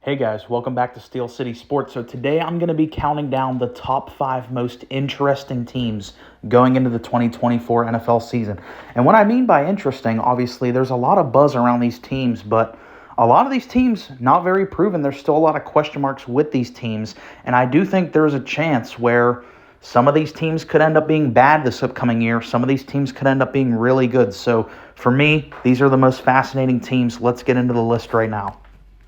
Hey guys, welcome back to Steel City Sports. So today I'm going to be counting down the top 5 most interesting teams going into the 2024 NFL season. And what I mean by interesting, obviously there's a lot of buzz around these teams, but a lot of these teams not very proven. There's still a lot of question marks with these teams, and I do think there's a chance where some of these teams could end up being bad this upcoming year. Some of these teams could end up being really good. So for me, these are the most fascinating teams. Let's get into the list right now.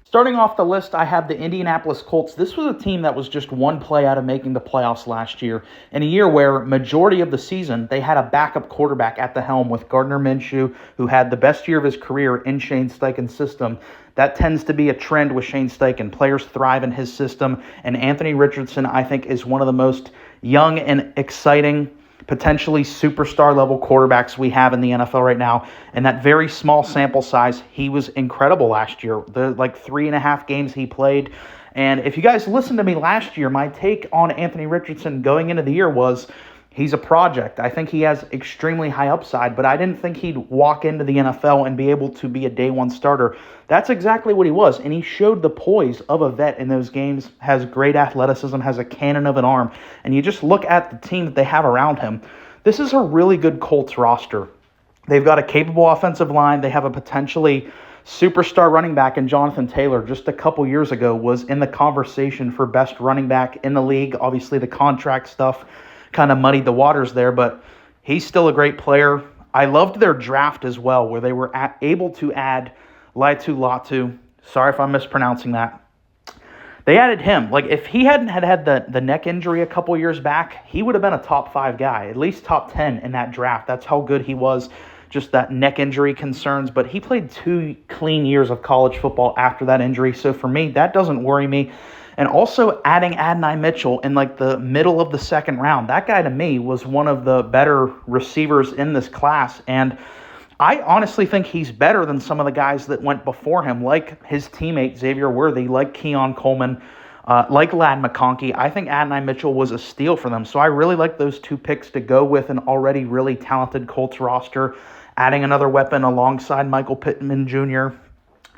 Starting off the list, I have the Indianapolis Colts. This was a team that was just one play out of making the playoffs last year, in a year where majority of the season they had a backup quarterback at the helm with Gardner Minshew, who had the best year of his career in Shane Steichen's system. That tends to be a trend with Shane Steichen. Players thrive in his system, and Anthony Richardson, I think, is one of the most young and exciting, potentially superstar level quarterbacks we have in the NFL right now. And that very small sample size, he was incredible last year. The 3.5 games he played. And if you guys listened to me last year, my take on Anthony Richardson going into the year was he's a project. I think he has extremely high upside, but I didn't think he'd walk into the NFL and be able to be a day one starter. That's exactly what he was, and he showed the poise of a vet in those games, has great athleticism, has a cannon of an arm, and you just look at the team that they have around him. This is a really good Colts roster. They've got a capable offensive line. They have a potentially superstar running back in Jonathan Taylor. Just a couple years ago was in the conversation for best running back in the league. Obviously, the contract stuff kind of muddied the waters there, but he's still a great player. I loved their draft as well, where they were able to add Laitu Latu. Sorry if I'm mispronouncing that. They added him. If he hadn't had the neck injury a couple years back, he would have been a top 5 guy, at least top 10 in that draft. That's how good he was. Just that neck injury concerns, but he played 2 clean years of college football after that injury. So for me, that doesn't worry me. And also adding Adonai Mitchell in the middle of the second round. That guy to me was one of the better receivers in this class. And I honestly think he's better than some of the guys that went before him, like his teammate Xavier Worthy, like Keon Coleman, like Ladd McConkey. I think Adonai Mitchell was a steal for them. So I really like those 2 picks to go with an already really talented Colts roster, adding another weapon alongside Michael Pittman Jr.,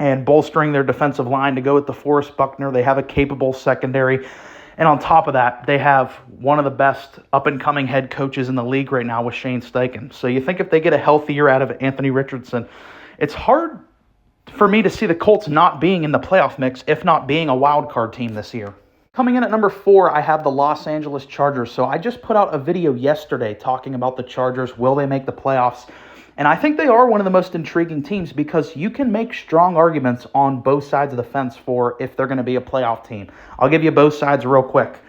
and bolstering their defensive line to go with DeForest Buckner. They have a capable secondary. And on top of that, they have one of the best up-and-coming head coaches in the league right now with Shane Steichen. So you think if they get a healthy year out of Anthony Richardson, it's hard for me to see the Colts not being in the playoff mix, if not being a wild card team this year. Coming in at number 4, I have the Los Angeles Chargers. So I just put out a video yesterday talking about the Chargers. Will they make the playoffs? And I think they are one of the most intriguing teams because you can make strong arguments on both sides of the fence for if they're going to be a playoff team. I'll give you both sides real quick.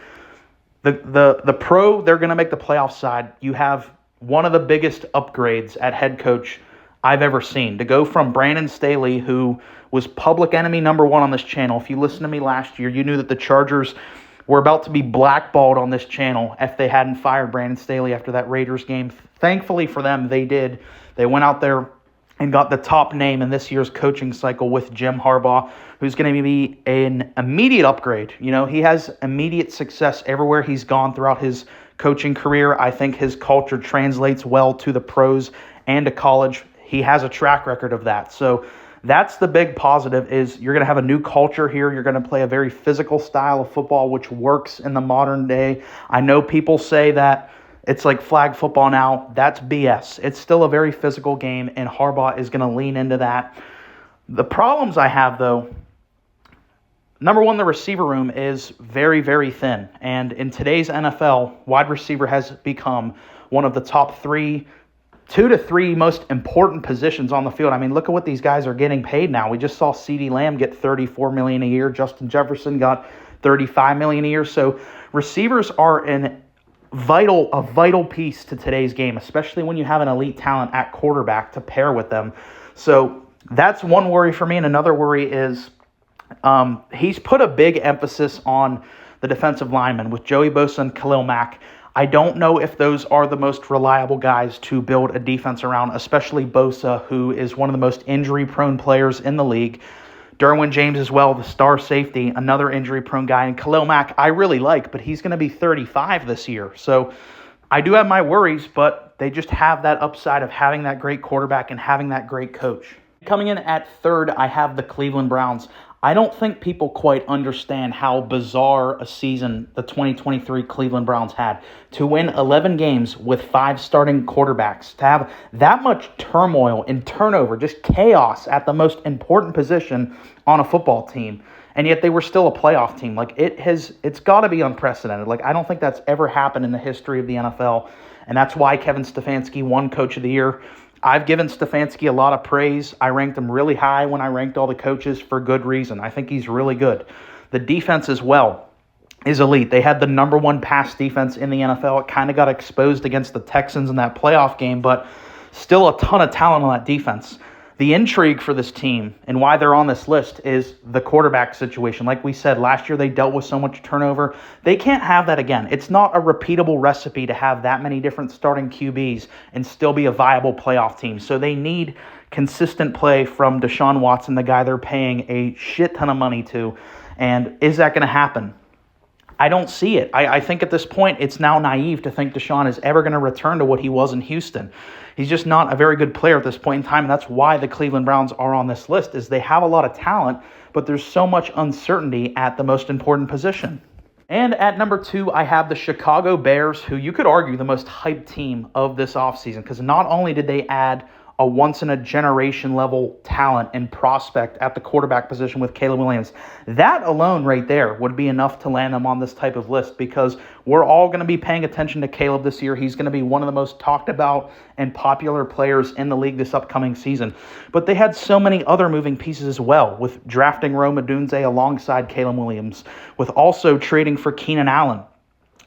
The pro, they're going to make the playoff side. You have one of the biggest upgrades at head coach I've ever seen. To go from Brandon Staley, who was public enemy number 1 on this channel. If you listened to me last year, you knew that the Chargers were about to be blackballed on this channel if they hadn't fired Brandon Staley after that Raiders game. Thankfully for them, they did. They went out there and got the top name in this year's coaching cycle with Jim Harbaugh, who's going to be an immediate upgrade. You know, he has immediate success everywhere he's gone throughout his coaching career. I think his culture translates well to the pros and to college. He has a track record of that. So that's the big positive is you're going to have a new culture here. You're going to play a very physical style of football, which works in the modern day. I know people say that it's like flag football now. That's BS. It's still a very physical game, and Harbaugh is going to lean into that. The problems I have, though, number 1, the receiver room is very, very thin. And in today's NFL, wide receiver has become one of the top 2 to 3 most important positions on the field. I mean, look at what these guys are getting paid now. We just saw CeeDee Lamb get $34 million a year. Justin Jefferson got $35 million a year. So receivers are a vital piece to today's game, especially when you have an elite talent at quarterback to pair with them. So that's one worry for me. And another worry is he's put a big emphasis on the defensive linemen with Joey Bosa and Khalil Mack. I don't know if those are the most reliable guys to build a defense around, especially Bosa, who is one of the most injury-prone players in the league. Derwin James as well, the star safety, another injury-prone guy. And Khalil Mack, I really like, but he's going to be 35 this year. So I do have my worries, but they just have that upside of having that great quarterback and having that great coach. Coming in at 3rd, I have the Cleveland Browns. I don't think people quite understand how bizarre a season the 2023 Cleveland Browns had. To win 11 games with 5 starting quarterbacks, to have that much turmoil and turnover, just chaos at the most important position on a football team. And yet they were still a playoff team. Like it's got to be unprecedented. Like I don't think that's ever happened in the history of the NFL. And that's why Kevin Stefanski won Coach of the Year. I've given Stefanski a lot of praise. I ranked him really high when I ranked all the coaches for good reason. I think he's really good. The defense as well is elite. They had the number 1 pass defense in the NFL. It kind of got exposed against the Texans in that playoff game, but still a ton of talent on that defense. The intrigue for this team and why they're on this list is the quarterback situation. Like we said, last year they dealt with so much turnover. They can't have that again. It's not a repeatable recipe to have that many different starting QBs and still be a viable playoff team. So they need consistent play from Deshaun Watson, the guy they're paying a shit ton of money to. And is that going to happen? I don't see it. I think at this point it's now naive to think Deshaun is ever going to return to what he was in Houston. He's just not a very good player at this point in time, and that's why the Cleveland Browns are on this list, is they have a lot of talent, but there's so much uncertainty at the most important position. And at number 2, I have the Chicago Bears, who you could argue the most hyped team of this offseason, because not only did they add a once-in-a-generation level talent and prospect at the quarterback position with Caleb Williams. That alone right there would be enough to land them on this type of list, because we're all going to be paying attention to Caleb this year. He's going to be one of the most talked about and popular players in the league this upcoming season. But they had so many other moving pieces as well, with drafting Rome Odunze alongside Caleb Williams, with also trading for Keenan Allen,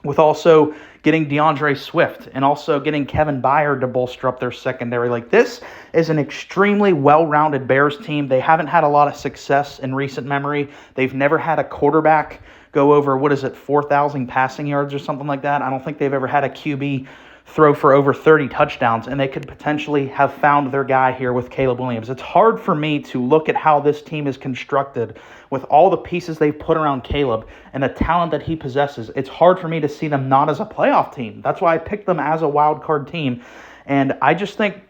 with also getting DeAndre Swift, and also getting Kevin Byard to bolster up their secondary. Like, this is an extremely well-rounded Bears team. They haven't had a lot of success in recent memory. They've never had a quarterback go over, 4,000 passing yards or something like that. I don't think they've ever had a QB throw for over 30 touchdowns, and they could potentially have found their guy here with Caleb Williams. It's hard for me to look at how this team is constructed with all the pieces they've put around Caleb and the talent that he possesses. It's hard for me to see them not as a playoff team. That's why I picked them as a wild card team, and I just think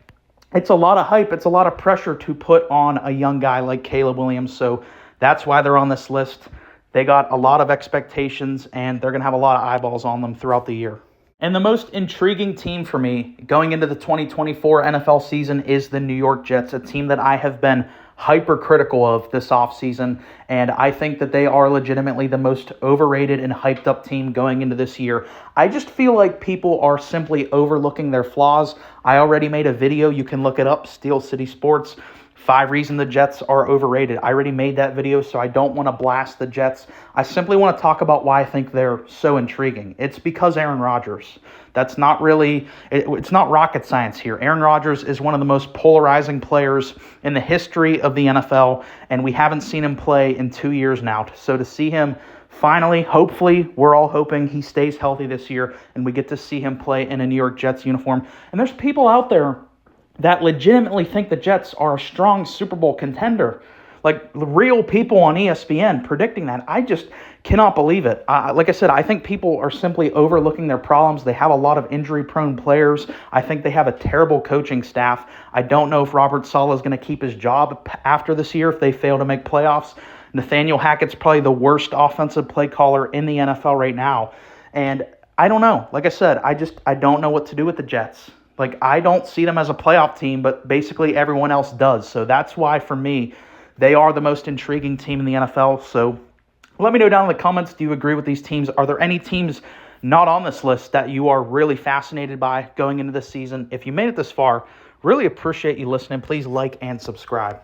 it's a lot of hype. It's a lot of pressure to put on a young guy like Caleb Williams, so that's why they're on this list. They got a lot of expectations, and they're going to have a lot of eyeballs on them throughout the year. And the most intriguing team for me going into the 2024 NFL season is the New York Jets, a team that I have been hypercritical of this offseason, and I think that they are legitimately the most overrated and hyped up team going into this year. I just feel like people are simply overlooking their flaws. I already made a video. You can look it up, Steel City Sports. 5 reasons the Jets are overrated. I already made that video, so I don't want to blast the Jets. I simply want to talk about why I think they're so intriguing. It's because Aaron Rodgers. That's not really, it's not rocket science here. Aaron Rodgers is one of the most polarizing players in the history of the NFL, and we haven't seen him play in 2 years now. So to see him finally, hopefully, we're all hoping he stays healthy this year, and we get to see him play in a New York Jets uniform. And there's people out there that legitimately think the Jets are a strong Super Bowl contender. Like, real people on ESPN predicting that. I just cannot believe it. Like I said, I think people are simply overlooking their problems. They have a lot of injury-prone players. I think they have a terrible coaching staff. I don't know if Robert Saleh is going to keep his job after this year if they fail to make playoffs. Nathaniel Hackett's probably the worst offensive play caller in the NFL right now. And I don't know. Like I said, I don't know what to do with the Jets. Like, I don't see them as a playoff team, but basically everyone else does. So that's why, for me, they are the most intriguing team in the NFL. So let me know down in the comments, do you agree with these teams? Are there any teams not on this list that you are really fascinated by going into this season? If you made it this far, really appreciate you listening. Please like and subscribe.